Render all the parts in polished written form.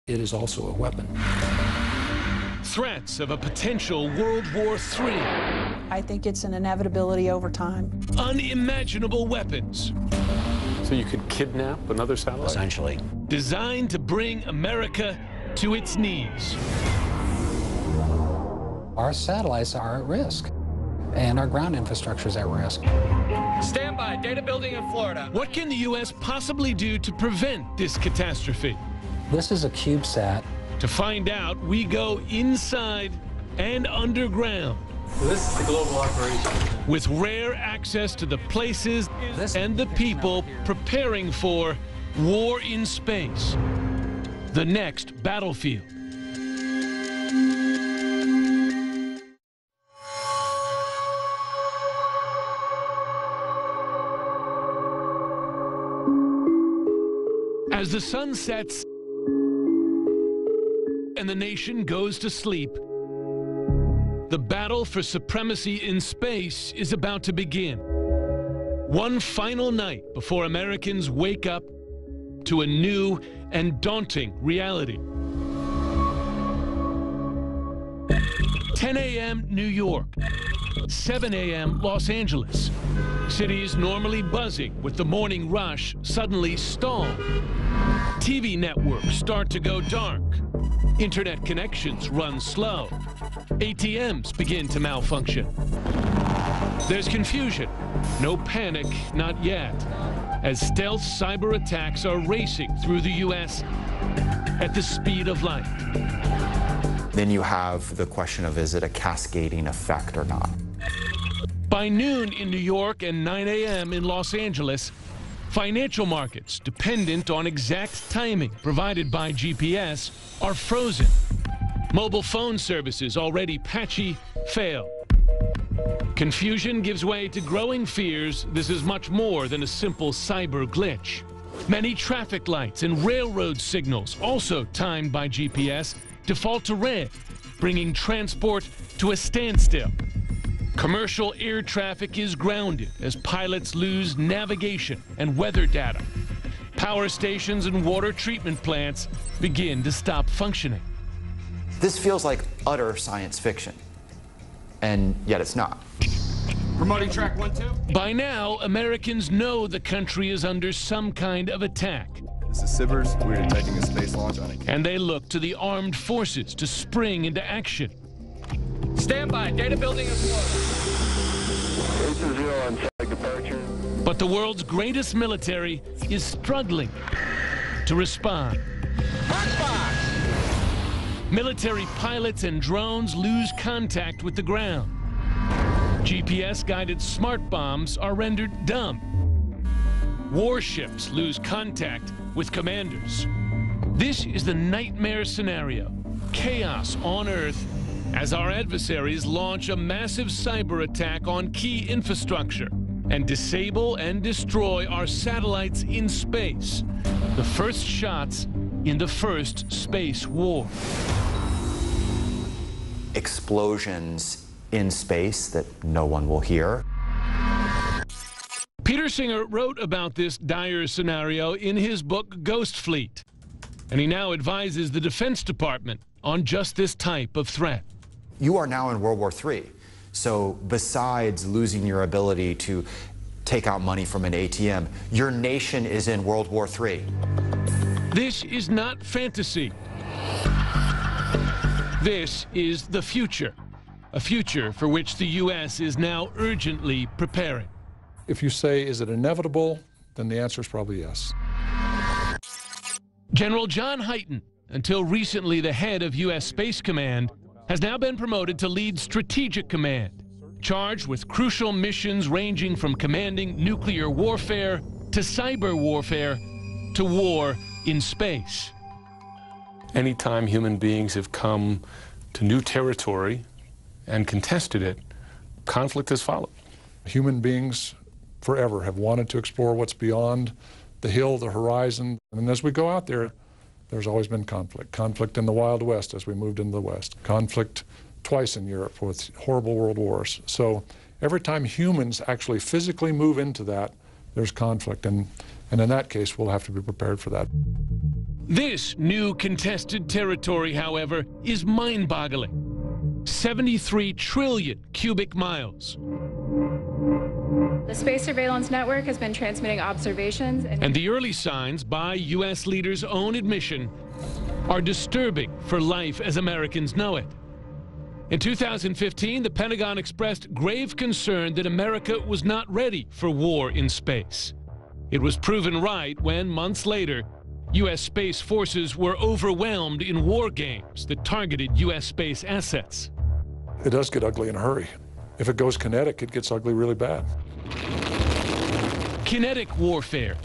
It is also a weapon. Threats of a potential World War III. I think it's an inevitability over time. Unimaginable weapons. So you could kidnap another satellite? Essentially. Designed to bring America to its knees. Our satellites are at risk, and our ground infrastructure is at risk. Stand by. Data building in Florida. What can the U.S. possibly do to prevent this catastrophe? This is a CubeSat. To find out, we go inside and underground. So this is the global operation. With rare access to the places and the people preparing for war in space. The next battlefield. As the sun sets and the nation goes to sleep, the battle for supremacy in space is about to begin. One final night before Americans wake up to a new and daunting reality. 10 a.m. New York, 7 a.m. Los Angeles. Cities normally buzzing with the morning rush suddenly stall. TV networks start to go dark. Internet connections run slow. ATMs begin to malfunction. There's confusion. No panic, not yet, as stealth cyber attacks are racing through the U.S. at the speed of light. Then you have the question of, is it a cascading effect or not? By noon in New York and 9 a.m. in Los Angeles, financial markets dependent on exact timing provided by GPS are frozen. Mobile phone services already patchy fail. Confusion gives way to growing fears this is much more than a simple cyber glitch. Many traffic lights and railroad signals, also timed by GPS, default to red, bringing transport to a standstill. Commercial air traffic is grounded as pilots lose navigation and weather data. Power stations and water treatment plants begin to stop functioning. This feels like utter science fiction, and yet it's not. Promoting track 1-2. By now, Americans know the country is under some kind of attack. This is Sivers. We're detecting a space launch on a... And they look to the armed forces to spring into action. Stand by. Data building in Florida. 0 on flight departure. But the world's greatest military is struggling to respond. Military pilots and drones lose contact with the ground. GPS-guided smart bombs are rendered dumb. Warships lose contact with commanders. This is the nightmare scenario. Chaos on Earth as our adversaries launch a massive cyber attack on key infrastructure and disable and destroy our satellites in space. The first shots in the first space war. Explosions in space that no one will hear. Peter Singer wrote about this dire scenario in his book Ghost Fleet, and he now advises the Defense Department on just this type of threat. You are now in World War III, so besides losing your ability to take out money from an ATM, your nation is in World War III. This is not fantasy. This is the future, a future for which the U.S. is now urgently preparing. If you say, is it inevitable, then the answer is probably yes. General John Hyten, until recently the head of U.S. Space Command, has now been promoted to lead Strategic Command, charged with crucial missions ranging from commanding nuclear warfare to cyber warfare to war in space. Anytime human beings have come to new territory and contested it, conflict has followed. Human beings forever have wanted to explore what's beyond the hill, the horizon. And as we go out there, there's always been conflict. Conflict in the Wild West as we moved into the West. Conflict twice in Europe with horrible world wars. So every time humans actually physically move into that, there's conflict. And in that case, we'll have to be prepared for that. This new contested territory, however, is mind-boggling. 73 trillion cubic miles. The Space Surveillance Network has been transmitting observations. And the early signs, by U.S. leaders' own admission, are disturbing for life as Americans know it. In 2015, the Pentagon expressed grave concern that America was not ready for war in space. It was proven right when, months later, U.S. Space Forces were overwhelmed in war games that targeted U.S. space assets. It does get ugly in a hurry. If it goes kinetic, it gets ugly really bad. Kinetic warfare,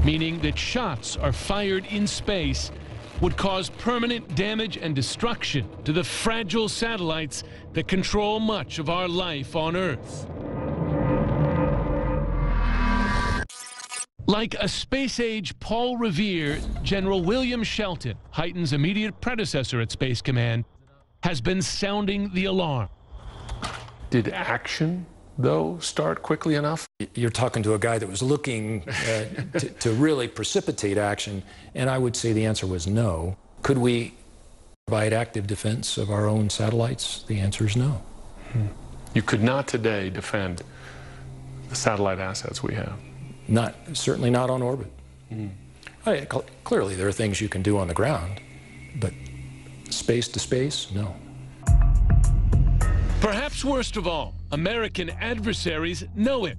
meaning that shots are fired in space, would cause permanent damage and destruction to the fragile satellites that control much of our life on Earth. Like a space-age Paul Revere, General William Shelton, Hyten's immediate predecessor at Space Command, has been sounding the alarm. Did action, though, start quickly enough? You're talking to a guy that was looking to really precipitate action, and I would say the answer was no. Could we provide active defense of our own satellites? The answer is no. You could not today defend the satellite assets we have. Certainly not on orbit. Clearly, there are things you can do on the ground, but space to space, no. Perhaps worst of all, American adversaries know it,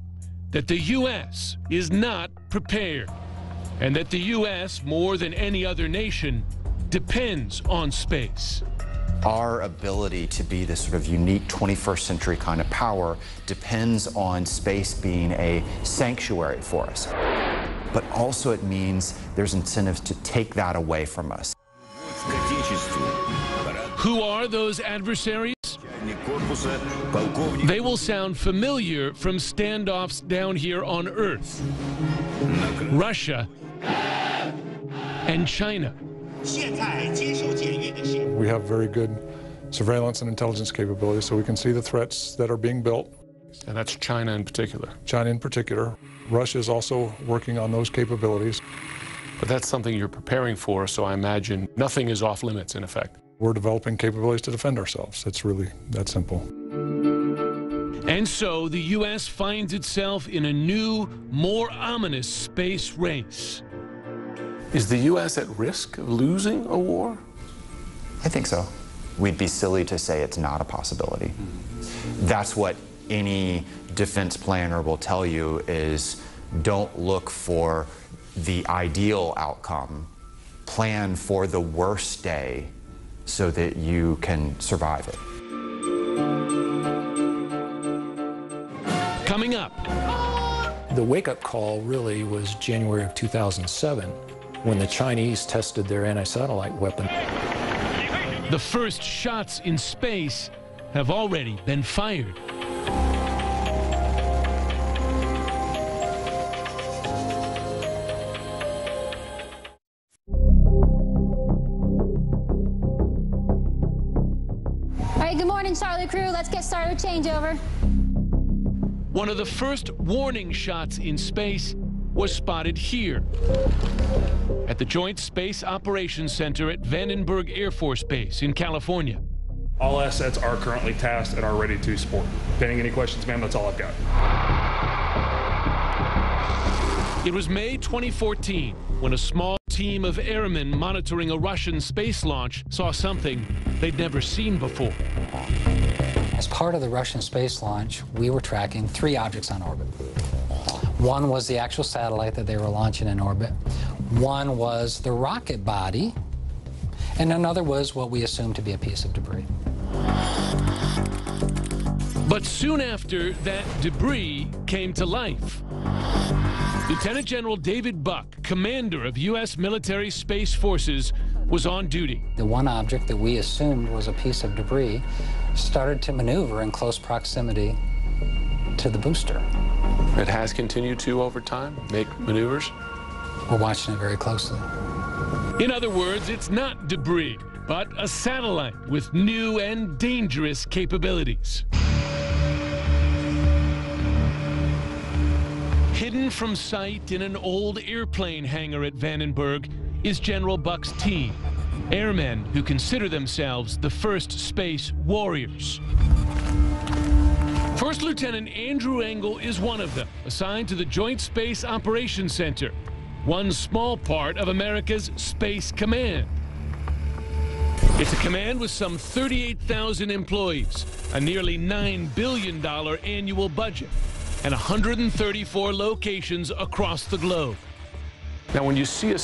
that the U.S. is not prepared, and that the U.S., more than any other nation, depends on space. Our ability to be this sort of unique 21st century kind of power depends on space being a sanctuary for us. But also it means there's incentives to take that away from us. Who are those adversaries? They will sound familiar from standoffs down here on Earth. Russia and China. We have very good surveillance and intelligence capabilities, so we can see the threats that are being built. And that's China in particular. China in particular. Russia is also working on those capabilities. But that's something you're preparing for, so I imagine nothing is off limits, in effect. We're developing capabilities to defend ourselves. It's really that simple. And so the U.S. finds itself in a new, more ominous space race. Is the U.S. at risk of losing a war? I think so. We'd be silly to say it's not a possibility. That's what any defense planner will tell you is don't look for the ideal outcome. Plan for the worst day so that you can survive it. Coming up. The wake-up call really was January of 2007 when the Chinese tested their anti-satellite weapon. The first shots in space have already been fired. All right, good morning, Charlie crew. Let's get started. Changeover. One of the first warning shots in space was spotted here at the Joint Space Operations Center at Vandenberg Air Force Base in California. All assets are currently tasked and are ready to support. Pending any questions, ma'am, that's all I've got. It was May 2014 when a small team of airmen monitoring a Russian space launch saw something they'd never seen before. As part of the Russian space launch, we were tracking 3 objects on orbit. One was the actual satellite that they were launching in orbit. One was the rocket body. And another was what we assumed to be a piece of debris. But soon after, that debris came to life. Lieutenant General David Buck, commander of U.S. military space forces, was on duty. The one object that we assumed was a piece of debris started to maneuver in close proximity to the booster. It has continued to, over time, make maneuvers? We're watching it very closely. In other words, it's not debris, but a satellite with new and dangerous capabilities. Hidden from sight in an old airplane hangar at Vandenberg is General Buck's team, airmen who consider themselves the first space warriors. First Lieutenant Andrew Engel is one of them, assigned to the Joint Space Operations Center, one small part of America's Space Command. It's a command with some 38,000 employees, a nearly $9 billion annual budget, and 134 locations across the globe. Now, when you see a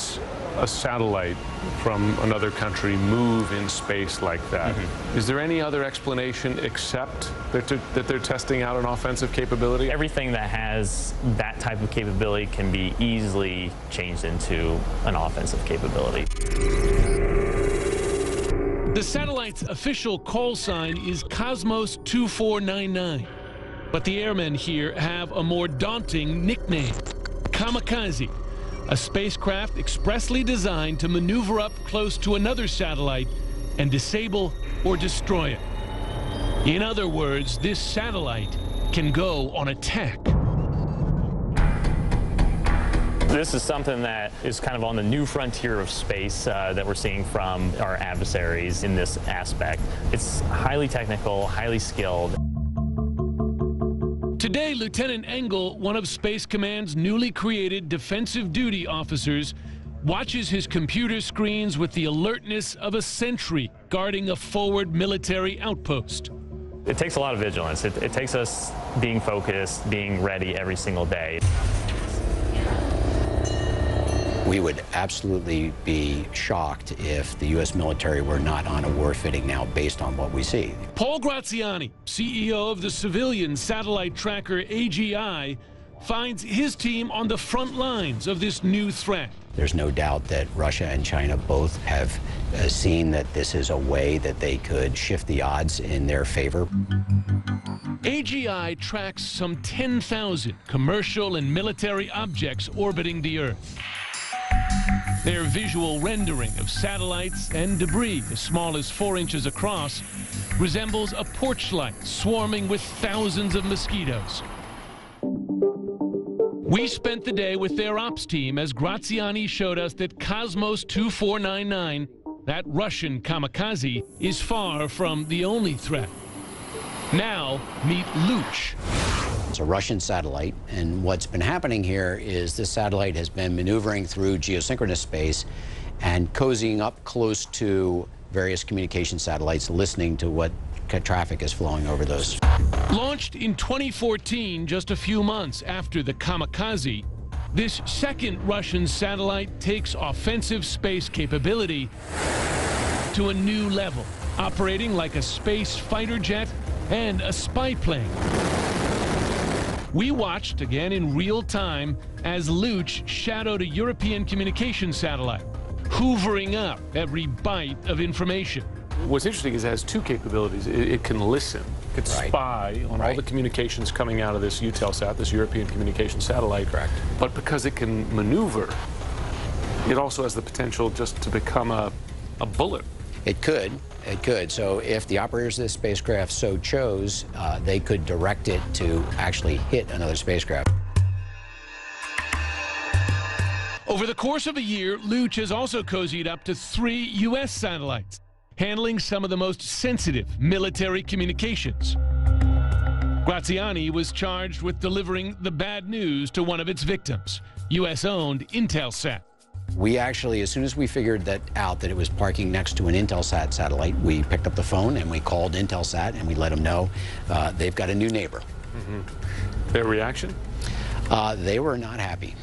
satellite from another country move in space like that, is there any other explanation except that they're testing out an offensive capability? Everything that has that type of capability can be easily changed into an offensive capability. The satellite's official call sign is Cosmos 2499, but the airmen here have a more daunting nickname, Kamikaze, a spacecraft expressly designed to maneuver up close to another satellite and disable or destroy it. In other words, this satellite can go on attack. This is something that is kind of on the new frontier of space that we're seeing from our adversaries in this aspect. It's highly technical, highly skilled. Today, Lieutenant Engel, one of Space Command's newly created defensive duty officers, watches his computer screens with the alertness of a sentry guarding a forward military outpost. It takes a lot of vigilance. It takes us being focused, being ready every single day. We would absolutely be shocked if the U.S. military were not on a war footing now based on what we see. Paul Graziani, CEO of the civilian satellite tracker AGI, finds his team on the front lines of this new threat. There's no doubt that Russia and China both have seen that this is a way that they could shift the odds in their favor. AGI tracks some 10,000 commercial and military objects orbiting the Earth. Their visual rendering of satellites and debris as small as 4 inches across resembles a porch light swarming with thousands of mosquitoes. We spent the day with their ops team as Graziani showed us that Cosmos 2499, that Russian kamikaze, is far from the only threat. Now, meet Luch. It's a Russian satellite, and what's been happening here is this satellite has been maneuvering through geosynchronous space and cozying up close to various communication satellites, listening to what traffic is flowing over those. Launched in 2014, just a few months after the kamikaze, this second Russian satellite takes offensive space capability to a new level, operating like a space fighter jet and a spy plane. We watched, again in real time, as Luch shadowed a European communication satellite, hoovering up every byte of information. What's interesting is it has two capabilities. It can listen. It can spy on all the communications coming out of this Eutelsat, this European communication satellite. Correct. But because it can maneuver, it also has the potential just to become a bullet. It could. It could. So if the operators of this spacecraft so chose, they could direct it to actually hit another spacecraft. Over the course of a year, Luch has also cozied up to 3 U.S. satellites, handling some of the most sensitive military communications. Graziani was charged with delivering the bad news to one of its victims, U.S.-owned Intelsat. We actually, as soon as we figured that out, that it was parking next to an Intelsat satellite, we picked up the phone and we called Intelsat and we let them know they've got a new neighbor. Their reaction? They were not happy.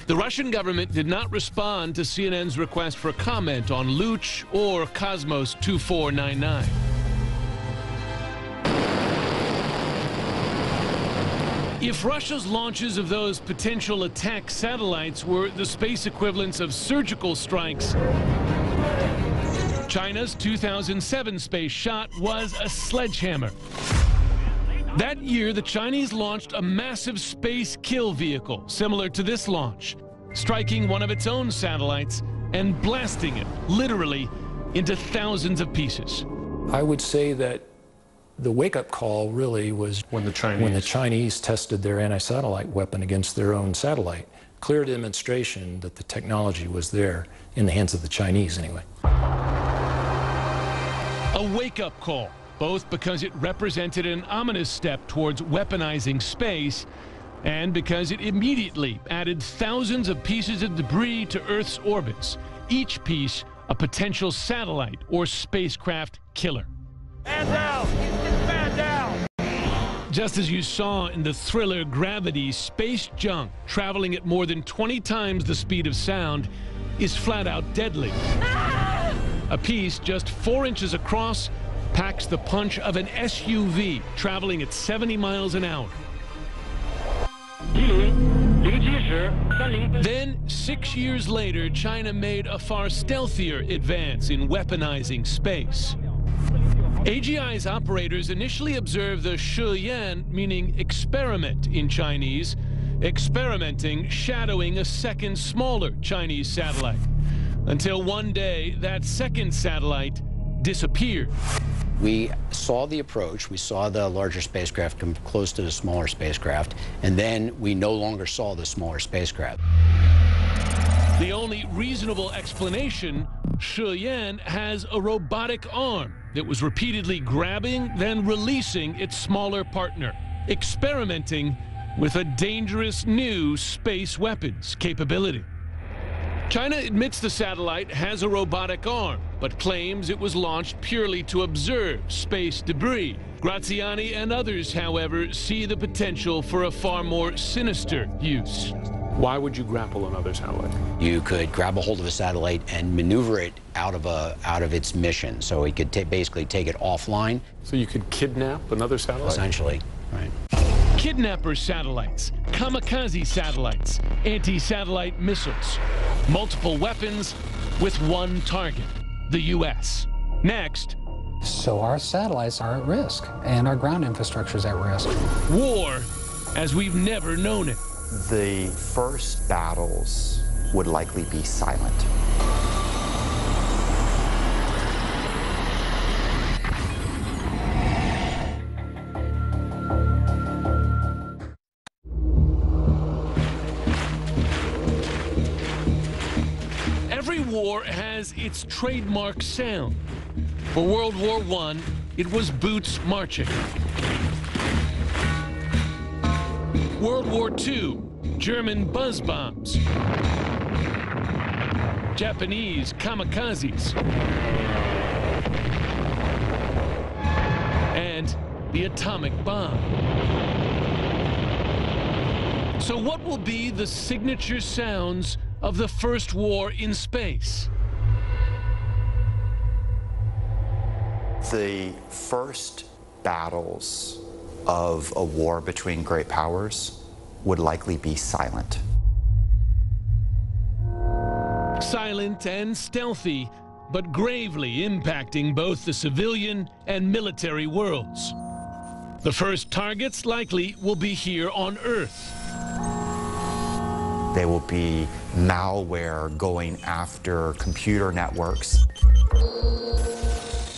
The Russian government did not respond to CNN's request for comment on Luch or Cosmos 2499. If Russia's launches of those potential attack satellites were the space equivalents of surgical strikes, China's 2007 space shot was a sledgehammer. That year, the Chinese launched a massive space kill vehicle similar to this launch, striking one of its own satellites and blasting it, literally, into thousands of pieces. I would say that the wake-up call really was when the Chinese tested their anti-satellite weapon against their own satellite, clear demonstration that the technology was there in the hands of the Chinese anyway. A wake-up call, both because it represented an ominous step towards weaponizing space and because it immediately added thousands of pieces of debris to Earth's orbits, each piece a potential satellite or spacecraft killer. Man down! Man down! Just as you saw in the thriller Gravity, space junk traveling at more than 20 times the speed of sound is flat out deadly. A piece just 4 inches across packs the punch of an SUV traveling at 70 miles an hour. Then, 6 years later, China made a far stealthier advance in weaponizing space. AGI's operators initially observed the Shiyan, meaning experiment in Chinese, experimenting shadowing a second smaller Chinese satellite, until one day that second satellite disappeared. We saw the approach, we saw the larger spacecraft come close to the smaller spacecraft, and then we no longer saw the smaller spacecraft. The only reasonable explanation, Shiyan has a robotic arm that was repeatedly grabbing, then releasing its smaller partner, experimenting with a dangerous new space weapons capability. China admits the satellite has a robotic arm, but claims it was launched purely to observe space debris. Graziani and others, however, see the potential for a far more sinister use. Why would you grapple another satellite? You could grab a hold of a satellite and maneuver it out of its mission, so it could basically take it offline. So you could kidnap another satellite? Essentially, right. Kidnapper satellites, kamikaze satellites, anti-satellite missiles, multiple weapons with one target, the U.S. Next, So our satellites are at risk, and our ground infrastructure is at risk. War as we've never known it. The first battles would likely be silent. Every war has its trademark sound. For World War I, it was boots marching. World War II, German buzz bombs. Japanese kamikazes. And the atomic bomb. So what will be the signature sounds of the first war in space? The first battles of a war between great powers would likely be silent. Silent and stealthy, but gravely impacting both the civilian and military worlds. The first targets likely will be here on Earth. They will be malware going after computer networks.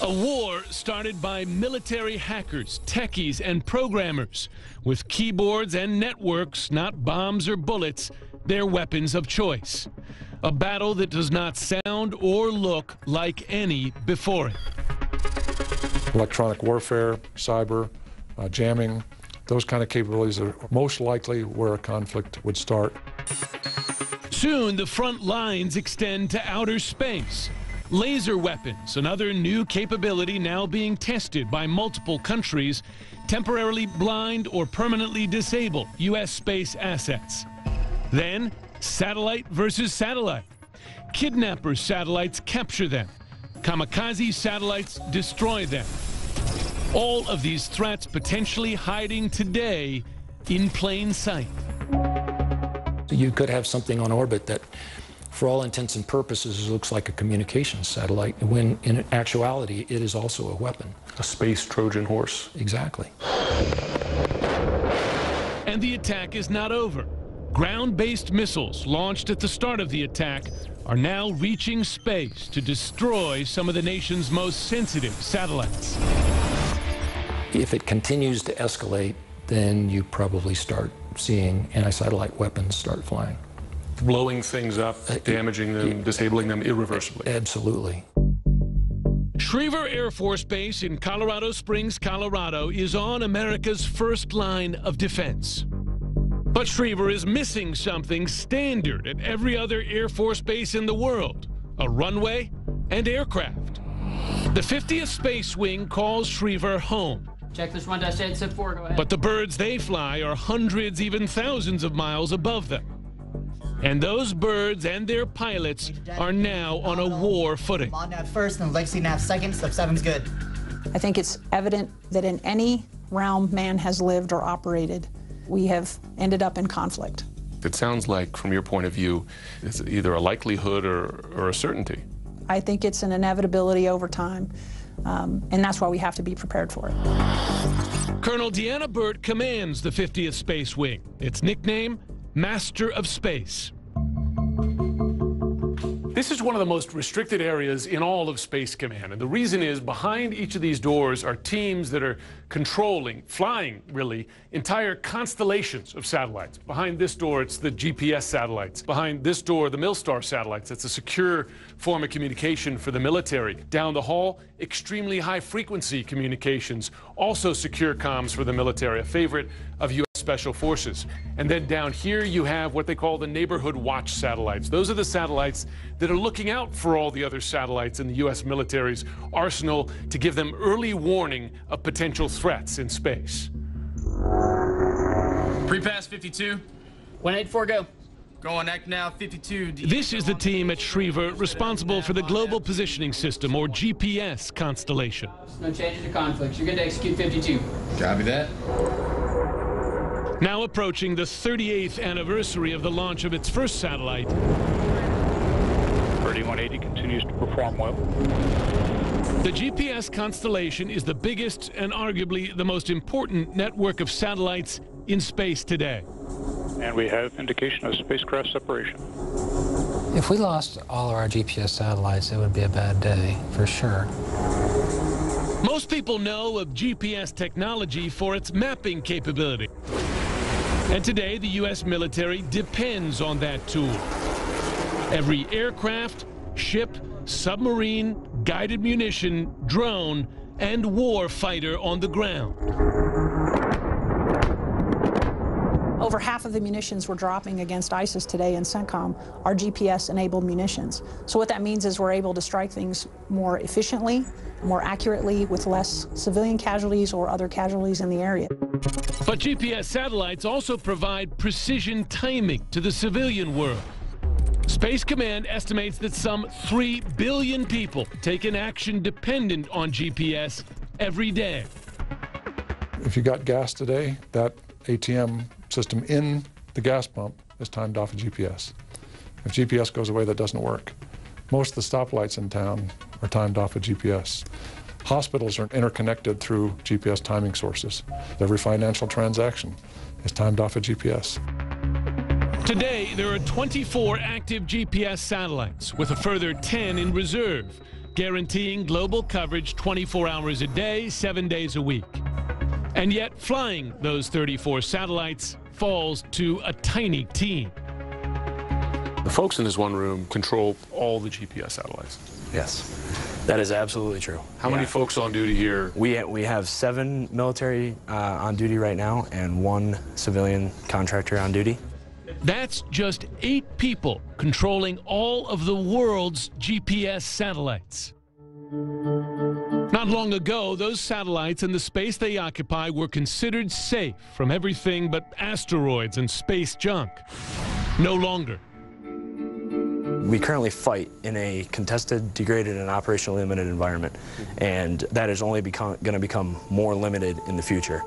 A war started by military hackers, techies, and programmers, with keyboards and networks, not bombs or bullets, their weapons of choice. A battle that does not sound or look like any before it. Electronic warfare, cyber, jamming, those kind of capabilities are most likely where a conflict would start. Soon, the front lines extend to outer space. Laser weapons, another new capability now being tested by multiple countries, temporarily blind or permanently disable U.S. space assets. Then, satellite versus satellite. Kidnapper satellites capture them. Kamikaze satellites destroy them. All of these threats potentially hiding today in plain sight. You could have something on orbit that, for all intents and purposes, looks like a communications satellite, when in actuality it is also a weapon. A space Trojan horse. Exactly. And the attack is not over. Ground-based missiles launched at the start of the attack are now reaching space to destroy some of the nation's most sensitive satellites. If it continues to escalate, then you probably start seeing anti-satellite weapons start flying. blowing things up, damaging them, disabling them irreversibly. Absolutely. Schriever Air Force Base in Colorado Springs, Colorado, is on America's first line of defense. But Schriever is missing something standard at every other Air Force base in the world: a runway and aircraft. The 50th Space Wing calls Schriever home. Checklist 1-8, set 4, go ahead. But the birds they fly are hundreds, even thousands of miles above them. And those birds and their pilots are now on a war footing. On nav first and legacy nav second, step 7's good. I think it's evident that in any realm man has lived or operated, we have ended up in conflict. It sounds like, from your point of view, it's either a likelihood or a certainty. I think it's an inevitability over time, and that's why we have to be prepared for it. Colonel Deanna Burt commands the 50th Space Wing. Its nickname, Master of Space. This is one of the most restricted areas in all of Space Command, and the reason is behind each of these doors are teams that are controlling, flying, really, entire constellations of satellites. Behind this door, it's the GPS satellites. Behind this door, the Milstar satellites. It's a secure form of communication for the military. Down the hall, extremely high-frequency communications, also secure comms for the military, a favorite of U.S. Special Forces. And then down here, you have what they call the Neighborhood Watch satellites. Those are the satellites that are looking out for all the other satellites in the U.S. military's arsenal to give them early warning of potential threats in space. Pre-pass 52. 184, go. Going act now, 52. This is the team at Schriever responsible for the Global Positioning System, or GPS, constellation. No changes to conflicts. You're good to execute 52. Copy that. Now approaching the 38th anniversary of the launch of its first satellite. 3180 continues to perform well. The GPS constellation is the biggest and arguably the most important network of satellites in space today. And we have indication of spacecraft separation. If we lost all of our GPS satellites, it would be a bad day, for sure. Most people know of GPS technology for its mapping capability. And today, the U.S. military depends on that tool. Every aircraft, ship, submarine, guided munition, drone, and war fighter on the ground. Over half of the munitions we're dropping against ISIS today in CENTCOM are GPS-enabled munitions. So what that means is we're able to strike things more efficiently, more accurately, with less civilian casualties or other casualties in the area. But GPS satellites also provide precision timing to the civilian world. Space Command estimates that some 3 billion people take an action dependent on GPS every day. If you got gas today, that ATM system in the gas pump is timed off of GPS. If GPS goes away, that doesn't work. Most of the stoplights in town are timed off of GPS. Hospitals are interconnected through GPS timing sources. Every financial transaction is timed off of GPS. Today, there are 24 active GPS satellites, with a further 10 in reserve, guaranteeing global coverage 24 hours a day, 7 days a week. And yet, flying those 34 satellites falls to a tiny team. The folks in this one room control all the GPS satellites. Yes, that is absolutely true. How many folks on duty here? We have 7 military on duty right now and 1 civilian contractor on duty. That's just 8 people controlling all of the world's GPS satellites. Not long ago, those satellites and the space they occupy were considered safe from everything but asteroids and space junk. No longer. We currently fight in a contested, degraded, and operationally limited environment, and that is only going to become more limited in the future.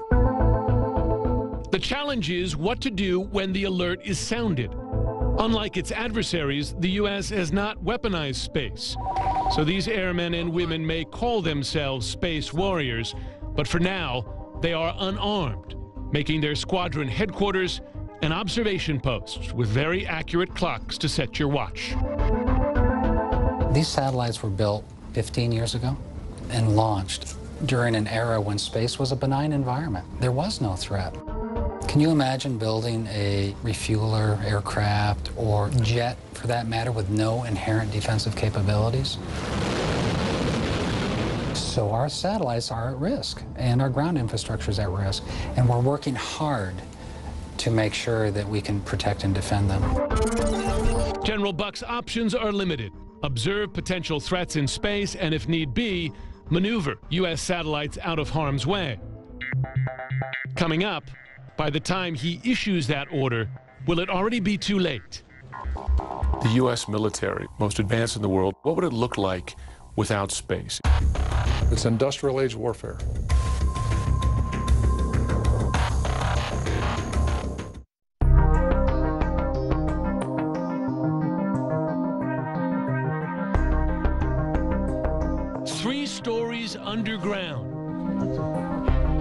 The challenge is what to do when the alert is sounded. Unlike its adversaries, the U.S. has not weaponized space. So these airmen and women may call themselves space warriors, but for now, they are unarmed, making their squadron headquarters an observation post with very accurate clocks to set your watch. These satellites were built 15 years ago and launched during an era when space was a benign environment. There was no threat. Can you imagine building a refueler aircraft or jet, for that matter, with no inherent defensive capabilities? So our satellites are at risk, and our ground infrastructure is at risk, and we're working hard to make sure that we can protect and defend them. General Buck's options are limited. Observe potential threats in space and, if need be, maneuver U.S. satellites out of harm's way. Coming up, by the time he issues that order, will it already be too late? The U.S. military, most advanced in the world, what would it look like without space? It's industrial age warfare. Stories underground,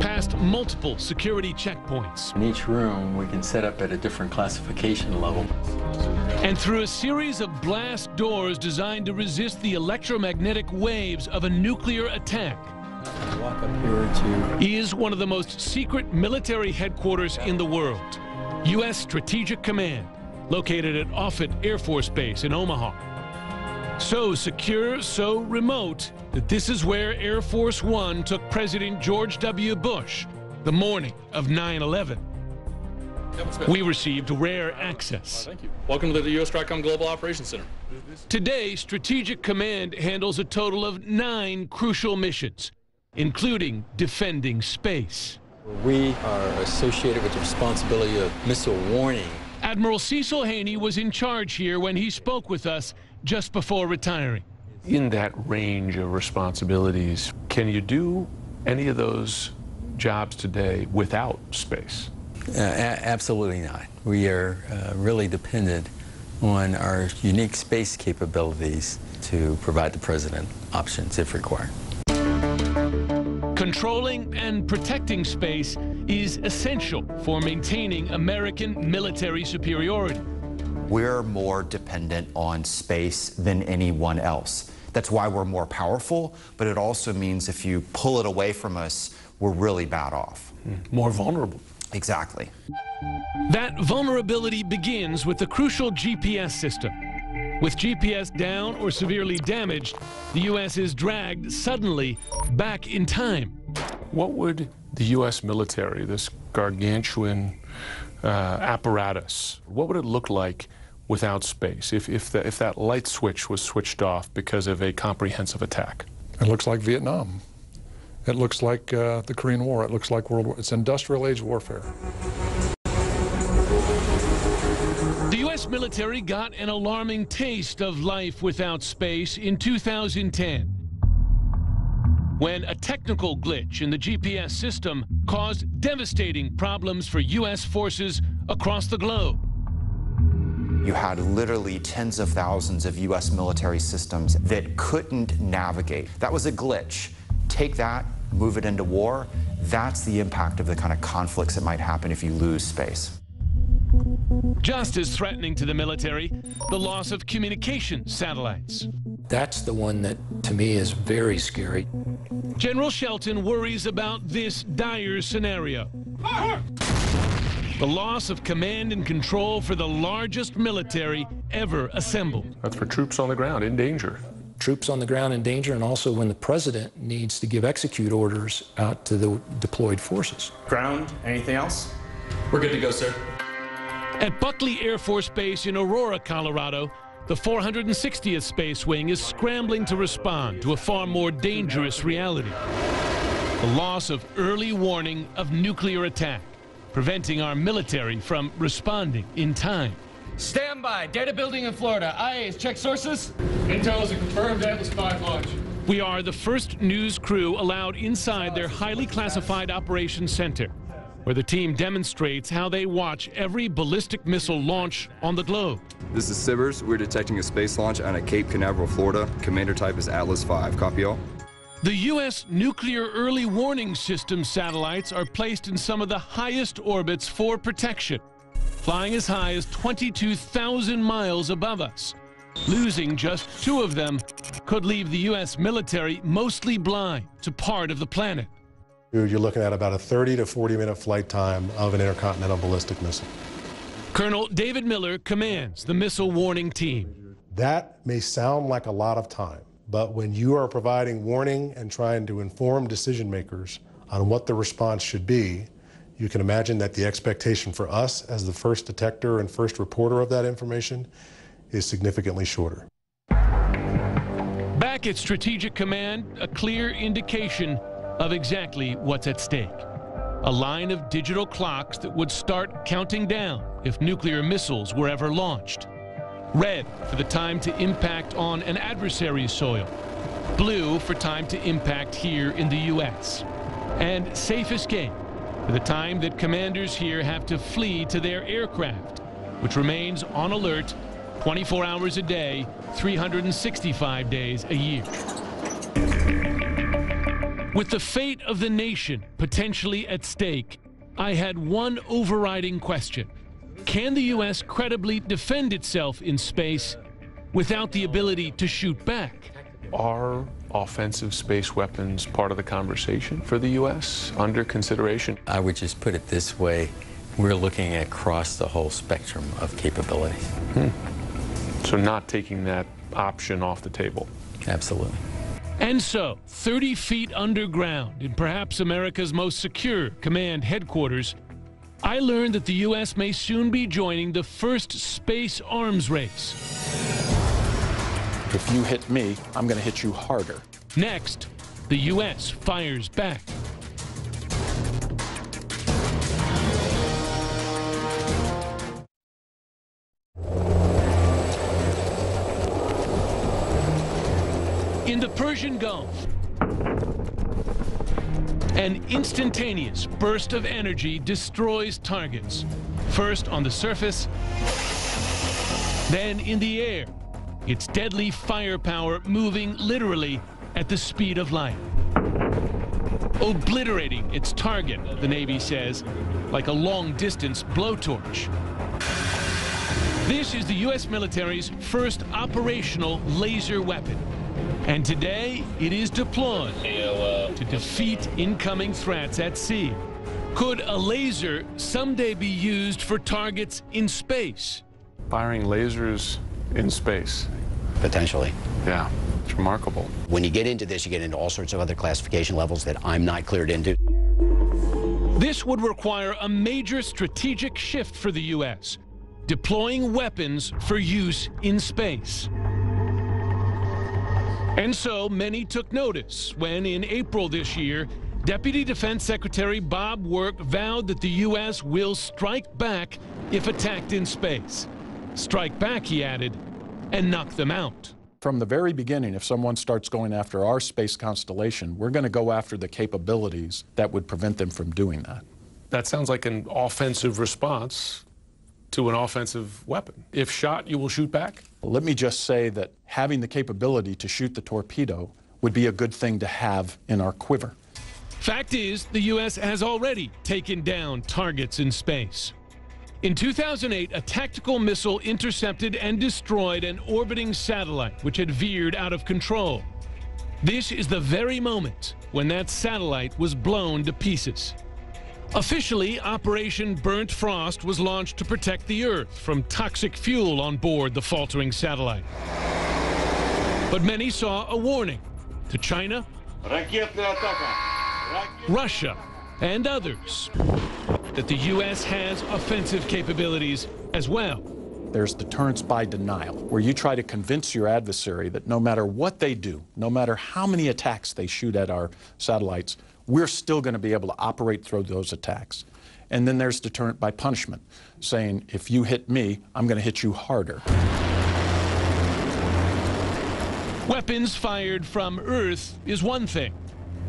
past multiple security checkpoints. In each room, we can set up at a different classification level. And through a series of blast doors designed to resist the electromagnetic waves of a nuclear attack. Walk up here to... Is one of the most secret military headquarters in the world. U.S. Strategic Command, located at Offutt Air Force Base in Omaha. So secure, so remote, that this is where Air Force One took President George W. Bush the morning of 9/11. We received rare access. Thank you. Welcome to the U.S. STRATCOM Global Operations Center. Today, Strategic Command handles a total of 9 crucial missions, including defending space. We are associated with the responsibility of missile warning. Admiral Cecil Haney was in charge here when he spoke with us just before retiring. In that range of responsibilities, can you do any of those jobs today without space? Absolutely not. We are really dependent on our unique space capabilities to provide the president options if required. Controlling and protecting space is essential for maintaining American military superiority. We're more dependent on space than anyone else. That's why we're more powerful, but it also means if you pull it away from us, we're really bad off. More vulnerable. Exactly. That vulnerability begins with the crucial GPS system. With GPS down or severely damaged, the U.S. is dragged suddenly back in time. What would the U.S. military, this gargantuan apparatus, what would it look like without space if that light switch was switched off because of a comprehensive attack? It looks like Vietnam. It looks like the Korean War. It looks like World War. It's industrial age warfare. The U.S. military got an alarming taste of life without space in 2010, when a technical glitch in the GPS system caused devastating problems for U.S. forces across the globe. You had literally tens of thousands of U.S. military systems that couldn't navigate. That was a glitch. Take that, move it into war. That's the impact of the kind of conflicts that might happen if you lose space. Just as threatening to the military, the loss of communication satellites. That's the one that, to me, is very scary. General Shelton worries about this dire scenario. The loss of command and control for the largest military ever assembled. That's for troops on the ground in danger. Troops on the ground in danger, and also when the president needs to give execute orders out to the deployed forces. Ground, anything else? We're good to go, sir. At Buckley Air Force Base in Aurora, Colorado, the 460th Space Wing is scrambling to respond to a far more dangerous reality. The loss of early warning of nuclear attack, preventing our military from responding in time. Stand by. Data building in Florida. IAs, check sources. Intel is a confirmed Atlas V launch. We are the first news crew allowed inside their highly classified operations center, where the team demonstrates how they watch every ballistic missile launch on the globe. This is Sivers. We're detecting a space launch out of Cape Canaveral, Florida. Commander type is Atlas V. Copy all. The U.S. Nuclear Early Warning System satellites are placed in some of the highest orbits for protection, flying as high as 22,000 miles above us. Losing just 2 of them could leave the U.S. military mostly blind to part of the planet. You're looking at about a 30 to 40-minute flight time of an intercontinental ballistic missile. Colonel David Miller commands the missile warning team. That may sound like a lot of time, but when you are providing warning and trying to inform decision makers on what the response should be, you can imagine that the expectation for us as the first detector and first reporter of that information is significantly shorter. Back at Strategic Command, a clear indication of exactly what's at stake. A line of digital clocks that would start counting down if nuclear missiles were ever launched. Red for the time to impact on an adversary's soil. Blue for time to impact here in the U.S. And safe escape for the time that commanders here have to flee to their aircraft, which remains on alert 24 hours a day, 365 days a year. With the fate of the nation potentially at stake, I had one overriding question. Can the U.S. credibly defend itself in space without the ability to shoot back? Are offensive space weapons part of the conversation for the U.S., under consideration? I would just put it this way. We're looking across the whole spectrum of capabilities. So not taking that option off the table? Absolutely. And so, 30 feet underground in perhaps America's most secure command headquarters, I learned that the U.S. may soon be joining the first space arms race. If you hit me, I'm going to hit you harder. Next, the U.S. fires back. In the Persian Gulf, an instantaneous burst of energy destroys targets, first on the surface, then in the air, its deadly firepower moving literally at the speed of light. Obliterating its target, the Navy says, like a long-distance blowtorch. This is the U.S. military's first operational laser weapon. And today, it is deployed to defeat incoming threats at sea. Could a laser someday be used for targets in space? Firing lasers in space? Potentially. Yeah, it's remarkable. When you get into this, you get into all sorts of other classification levels that I'm not cleared into. This would require a major strategic shift for the U.S., deploying weapons for use in space. And so many took notice when, in April this year, Deputy Defense Secretary Bob Work vowed that the U.S. will strike back if attacked in space. Strike back, he added, and knock them out. From the very beginning, if someone starts going after our space constellation, we're going to go after the capabilities that would prevent them from doing that. That sounds like an offensive response to an offensive weapon. If shot, you will shoot back? Let me just say that having the capability to shoot the torpedo would be a good thing to have in our quiver. Fact is, the U.S. has already taken down targets in space. In 2008, a tactical missile intercepted and destroyed an orbiting satellite which had veered out of control. This is the very moment when that satellite was blown to pieces. Officially, Operation Burnt Frost was launched to protect the Earth from toxic fuel on board the faltering satellite. But many saw a warning to China, Russia, and others that the U.S. has offensive capabilities as well. There's deterrence by denial, where you try to convince your adversary that no matter what they do, no matter how many attacks they shoot at our satellites, we're still going to be able to operate through those attacks. And then there's deterrent by punishment, saying, if you hit me, I'm going to hit you harder. Weapons fired from Earth is one thing,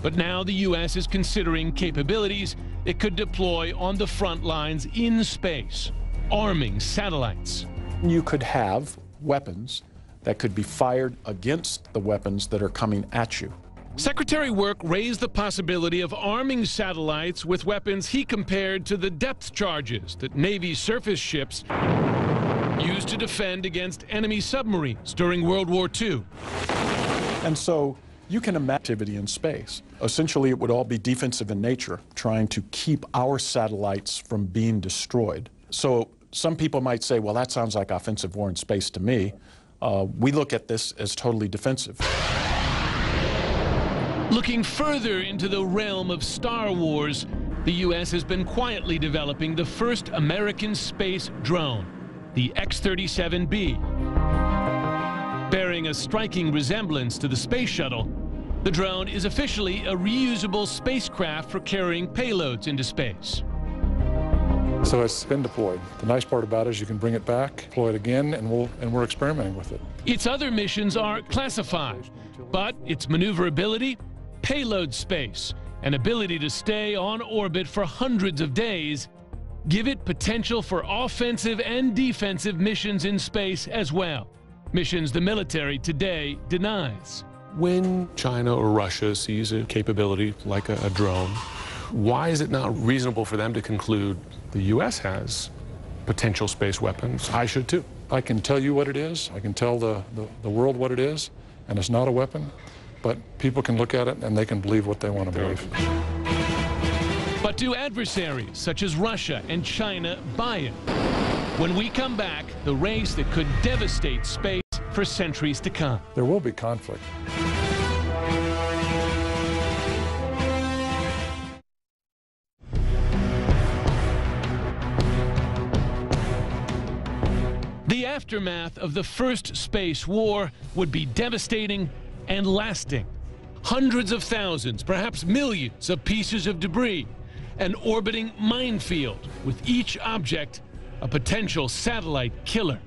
but now the U.S. is considering capabilities it could deploy on the front lines in space, arming satellites. You could have weapons that could be fired against the weapons that are coming at you. Secretary Work raised the possibility of arming satellites with weapons he compared to the depth charges that Navy surface ships used to defend against enemy submarines during World War II. And so You can imagine activity in space. Essentially, it would all be defensive in nature, trying to keep our satellites from being destroyed. So some people might say, well, that sounds like offensive war in space to me. We look at this as totally defensive. Looking further into the realm of Star Wars, the U.S. has been quietly developing the first American space drone, the X-37B. Bearing a striking resemblance to the space shuttle, the drone is officially a reusable spacecraft for carrying payloads into space. So it's been deployed. The nice part about it is you can bring it back, deploy it again, and we're experimenting with it. Its other missions are classified, but its maneuverability, payload space, and ability to stay on orbit for hundreds of days give it potential for offensive and defensive missions in space as well. Missions the military today denies. When China or Russia sees a capability like a drone, why is it not reasonable for them to conclude the U.S. has potential space weapons? I should too. I can tell you what it is. I can tell the world what it is, and it's not a weapon. But people can look at it and they can believe what they want to believe. But do adversaries such as Russia and China buy it? When we come back, the race that could devastate space for centuries to come. There will be conflict. The aftermath of the first space war would be devastating and lasting. Hundreds of thousands, perhaps millions of pieces of debris, an orbiting minefield with each object a potential satellite killer.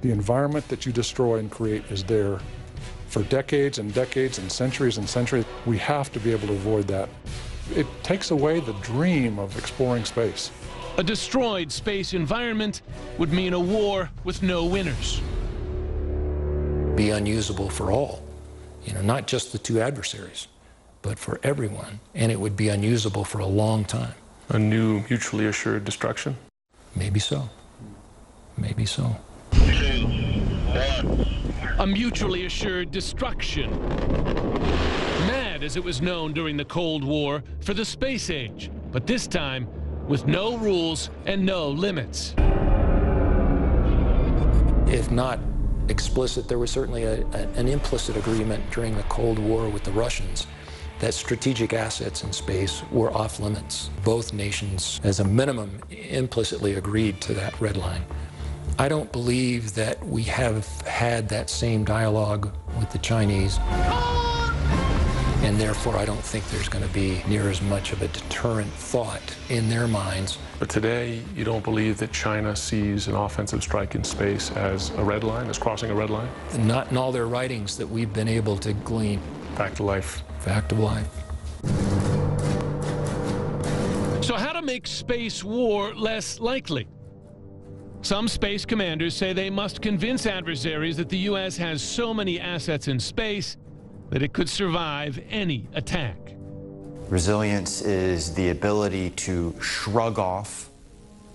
The environment that you destroy and create is there for decades and decades and centuries. We have to be able to avoid that. It takes away the dream of exploring space. A destroyed space environment would mean a war with no winners. Be unusable for all. Not just the two adversaries, but for everyone. And it would be unusable for a long time. A new mutually assured destruction? Maybe so. Maybe so. 2, 1. A mutually assured destruction. MAD, as it was known during the Cold War, for the space age, but this time with no rules and no limits. If not explicit, there was certainly an implicit agreement during the Cold War with the Russians that strategic assets in space were off limits. Both nations, as a minimum, implicitly agreed to that red line. I don't believe that we have had that same dialogue with the Chinese, and therefore I don't think there's going to be near as much of a deterrent thought in their minds. But today, you don't believe that China sees an offensive strike in space as a red line, as crossing a red line? Not in all their writings that we've been able to glean. Fact of life. Fact of life. So how to make space war less likely? Some space commanders say they must convince adversaries that the U.S. has so many assets in space that it could survive any attack. Resilience is the ability to shrug off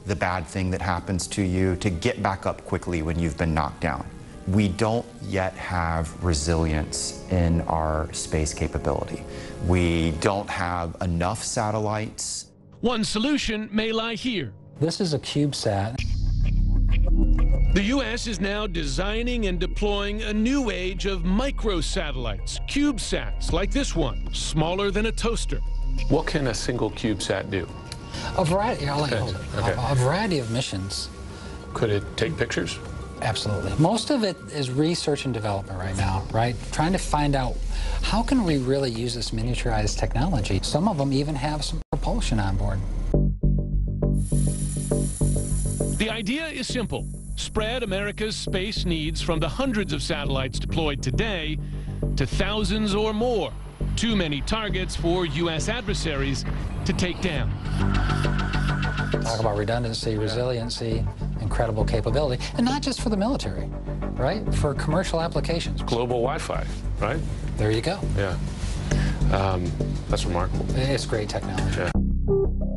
the bad thing that happens to you, to get back up quickly when you've been knocked down. We don't yet have resilience in our space capability. We don't have enough satellites. One solution may lie here. This is a CubeSat. The U.S. is now designing and deploying a new age of microsatellites, CubeSats, like this one, smaller than a toaster. What can a single CubeSat do? A variety, a variety of missions. Could it take pictures? Absolutely. Most of it is research and development right now, right? Trying to find out how can we really use this miniaturized technology. Some of them even have some propulsion on board. The idea is simple. Spread America's space needs from the hundreds of satellites deployed today to thousands or more. Too many targets for U.S. adversaries to take down. Talk about redundancy, resiliency, incredible capability, and not just for the military, right? For commercial applications. Global Wi-Fi, right? There you go. Yeah. That's remarkable. It's great technology. Yeah.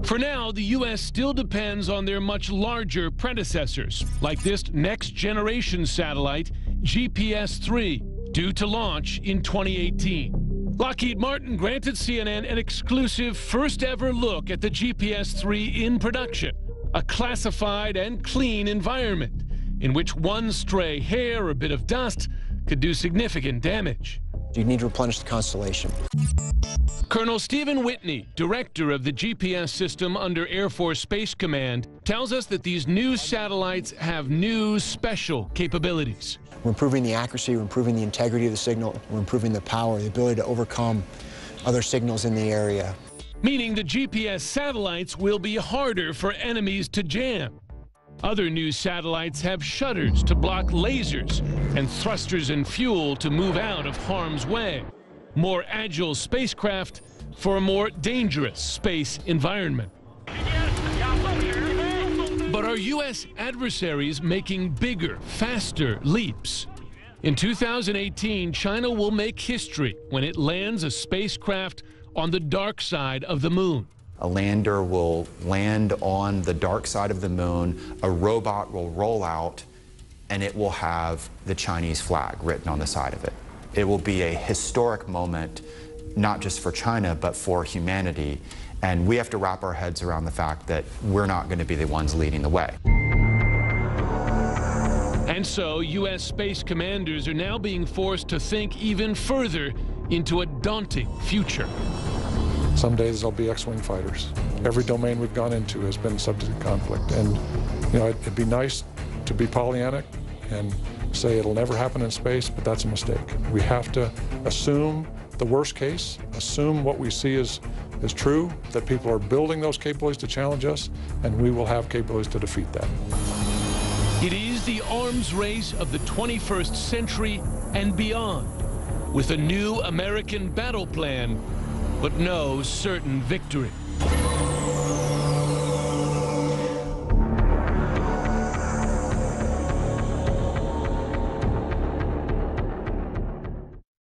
For now, the U.S. still depends on their much larger predecessors, like this next-generation satellite, GPS-3, due to launch in 2018. Lockheed Martin granted CNN an exclusive first-ever look at the GPS-3 in production, a classified and clean environment in which one stray hair or bit of dust could do significant damage. You need to replenish the constellation. Colonel Stephen Whitney, director of the GPS system under Air Force Space Command, tells us that these new satellites have new special capabilities. We're improving the accuracy, we're improving the integrity of the signal, we're improving the power, the ability to overcome other signals in the area. Meaning the GPS satellites will be harder for enemies to jam. Other new satellites have shutters to block lasers and thrusters and fuel to move out of harm's way. More agile spacecraft for a more dangerous space environment. But are U.S. adversaries making bigger, faster leaps? In 2018, China will make history when it lands a spacecraft on the dark side of the moon. A lander will land on the dark side of the moon, a robot will roll out, and it will have the Chinese flag written on the side of it. It will be a historic moment, not just for China, but for humanity. And we have to wrap our heads around the fact that we're not going to be the ones leading the way. And so, U.S. space commanders are now being forced to think even further into a daunting future. Some days there'll be X-wing fighters. Every domain we've gone into has been subject to conflict. And, you know, it'd be nice to be Pollyannic and say it'll never happen in space, but that's a mistake. We have to assume the worst case, assume what we see is true, that people are building those capabilities to challenge us, and we will have capabilities to defeat that. It is the arms race of the 21st century and beyond, with a new American battle plan, but no certain victory.